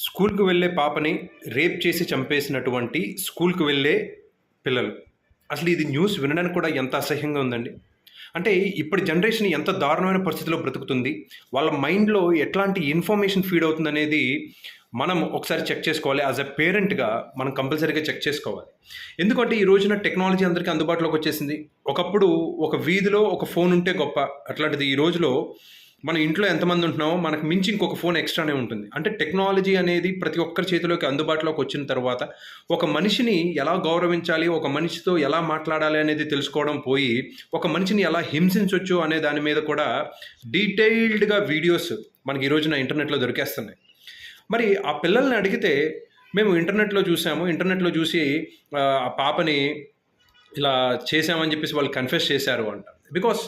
స్కూల్‌కి వెళ్ళే పాపని రేప్ చేసి చంపేసినటువంటి స్కూల్‌కి వెళ్ళే పిల్లలు. అసలు ఇది న్యూస్ వినడానికి కూడా ఎంత అసహ్యంగా ఉందండి. అంటే ఇప్పటి జనరేషన్ ఎంత దారుణమైన పరిస్థితిలో బ్రతుకుతుంది. వాళ్ళ మైండ్‌లో ఎట్లాంటి ఇన్ఫర్మేషన్ ఫీడ్ అవుతుందనేది మనం ఒకసారి చెక్ చేసుకోవాలి. యాస్ ఎ పేరెంట్‌గా మనం కంపల్సరీగా చెక్ చేసుకోవాలి. ఎందుకంటే ఈ రోజున టెక్నాలజీ అందరికీ అందుబాటులోకి వచ్చేసింది. ఒకప్పుడు ఒక వీధిలో ఒక ఫోన్ ఉంటే గొప్ప. అట్లాంటిది ఈ రోజులో మన ఇంట్లో ఎంతమంది ఉంటున్నామో మనకు మించి ఇంకొక ఫోన్ ఎక్స్ట్రానే ఉంటుంది. అంటే టెక్నాలజీ అనేది ప్రతి ఒక్కరి చేతిలోకి అందుబాటులోకి వచ్చిన తర్వాత ఒక మనిషిని ఎలా గౌరవించాలి, ఒక మనిషితో ఎలా మాట్లాడాలి అనేది తెలుసుకోవడం పోయి, ఒక మనిషిని ఎలా హింసించొచ్చు అనే దాని మీద కూడా డీటెయిల్డ్‌గా వీడియోస్ మనకి ఈ రోజున ఇంటర్నెట్‌లో దొరికేస్తున్నాయి. మరి ఆ పిల్లల్ని అడిగితే మేము ఇంటర్నెట్‌లో చూసాము. ఇంటర్నెట్‌లో చూసి ఆ పాపని ఇలా చేశామని చెప్పేసి వాళ్ళు కన్ఫెస్ చేశారు అంట. బికాస్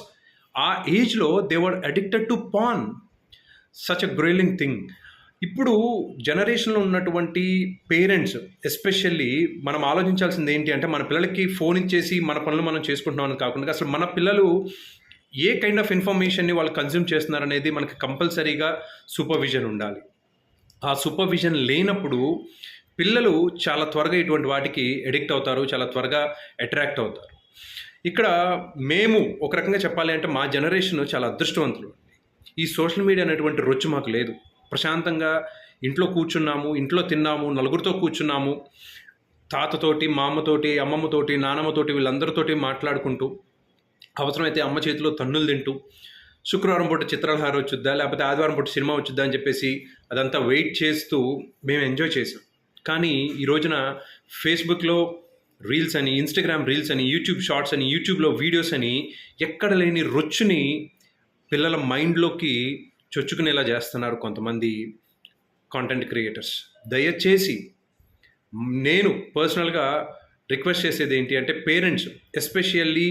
ఆ ఏజ్‌లో they were addicted to porn. Such a growling thing. ఇప్పుడు జనరేషన్‌లో ఉన్నటువంటి పేరెంట్స్ ఎస్పెషల్లీ మనం ఆలోచించాల్సింది ఏంటి అంటే, మన పిల్లలకి ఫోన్ ఇచ్చేసి మన పనులు మనం చేసుకుంటున్నామని కాకుండా, అసలు మన పిల్లలు ఏ కైండ్ ఆఫ్ ఇన్ఫర్మేషన్‌ని వాళ్ళు కన్జ్యూమ్ చేస్తున్నారనేది మనకి కంపల్సరీగా సూపర్విజన్ ఉండాలి. ఆ సూపర్విజన్ లేనప్పుడు పిల్లలు చాలా త్వరగా ఇటువంటి వాటికి అడిక్ట్ అవుతారు. చాలా త్వరగా అట్రాక్ట్ అవుతారు. ఇక్కడ మేము ఒక రకంగా చెప్పాలి అంటే మా జనరేషన్ చాలా అదృష్టవంతులు. ఈ సోషల్ మీడియా అనేటువంటి రొచ్చు మాకు లేదు. ప్రశాంతంగా ఇంట్లో కూర్చున్నాము, ఇంట్లో తిన్నాము, నలుగురితో కూర్చున్నాము. తాతతోటి, మా అమ్మతోటి, అమ్మమ్మతోటి, నానమ్మతోటి వీళ్ళందరితోటి మాట్లాడుకుంటూ, అవసరమైతే అమ్మ చేతిలో తన్నులు తింటూ, శుక్రవారం పూట చిత్రహారం వచ్చుద్దా, లేకపోతే ఆదివారం పూట సినిమా వచ్చుద్దా అని చెప్పేసి అదంతా వెయిట్ చేస్తూ మేము ఎంజాయ్ చేసాం. కానీ ఈ రోజున ఫేస్బుక్‌లో రీల్స్ అని, ఇన్స్టాగ్రామ్ రీల్స్ అని, యూట్యూబ్ షార్ట్స్ అని, యూట్యూబ్లో వీడియోస్ అని ఎక్కడ లేని రొచ్చుని పిల్లల మైండ్లోకి చొచ్చుకునేలా చేస్తున్నారు కొంతమంది కాంటెంట్ క్రియేటర్స్. దయచేసి నేను పర్సనల్గా రిక్వెస్ట్ చేసేది ఏంటి అంటే, parents especially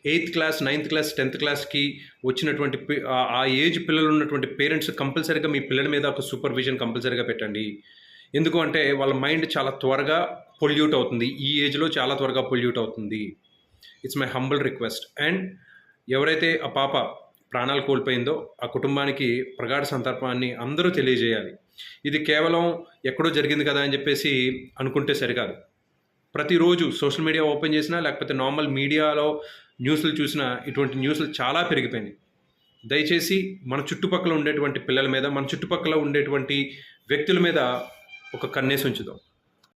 8th class, 9th class, 10th క్లాస్కి వచ్చినటువంటి ఆ ఏజ్ పిల్లలు ఉన్నటువంటి పేరెంట్స్ కంపల్సరీగా మీ పిల్లల మీద ఒక సూపర్విజన్ కంపల్సరీగా పెట్టండి. ఎందుకు అంటే వాళ్ళ మైండ్ చాలా త్వరగా పొల్యూట్ అవుతుంది. ఈ ఏజ్‌లో చాలా త్వరగా పొల్యూట్ అవుతుంది. It's my humble request. And ఎవరైతే ఆ పాప ప్రాణాలు కోల్పోయిందో ఆ కుటుంబానికి ప్రగాఢ సంతాపాన్ని అందరూ తెలియజేయాలి. ఇది కేవలం ఎక్కడో జరిగింది కదా అని చెప్పేసి అనుకుంటే సరికాదు. ప్రతిరోజు సోషల్ మీడియా ఓపెన్ చేసినా, లేకపోతే నార్మల్ మీడియాలో న్యూస్‌లు చూసినా ఇటువంటి న్యూస్‌లు చాలా పెరిగిపోయినాయి. దయచేసి మన చుట్టుపక్కల ఉండేటువంటి పిల్లల మీద, మన చుట్టుపక్కల ఉండేటువంటి వ్యక్తుల మీద ఒక కన్నేసి ఉంచుదాం.